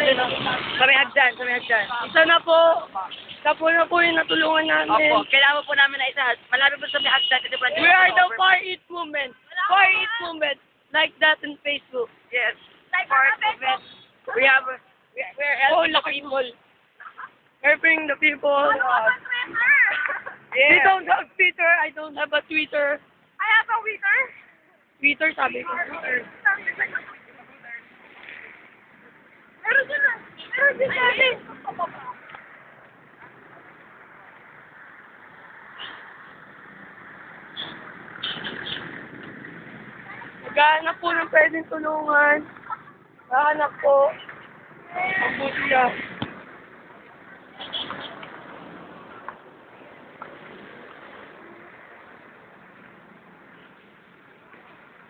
Sa may hagdan, sa may hagdan. Isa na po yung natulungan namin. Opo, kailangan po namin na isa. Malapit po sa may hagdan. Kasi po, We are the Far East Movement. Far East Movement. Like that on Facebook. yes. Far East Movement. We're Oh, helping laki people. Helping the people. Yeah. We don't have Twitter. I don't have a Twitter. I have a wither. Twitter, sabi ko. Meron din na. Meron din natin. Naghahanap po ng pwedeng tulungan. Naghahanap po. Ang buti siya.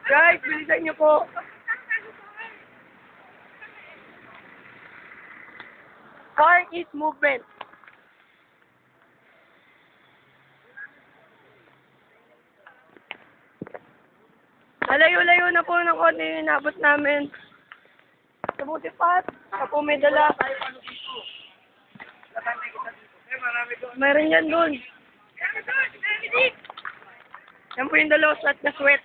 Guys, bilisan niyo po. Far East Movement. Malayo-layo na po ng konti yung inabot namin. Sa buti pa, ako may dala. Meron yan doon. Yan po yung dalawa sweat na sweat.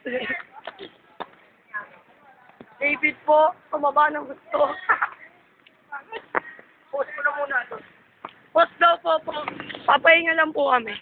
David po, pumaba ng gusto. Post mo na muna ito. Post daw po. Papahinga lang po kami.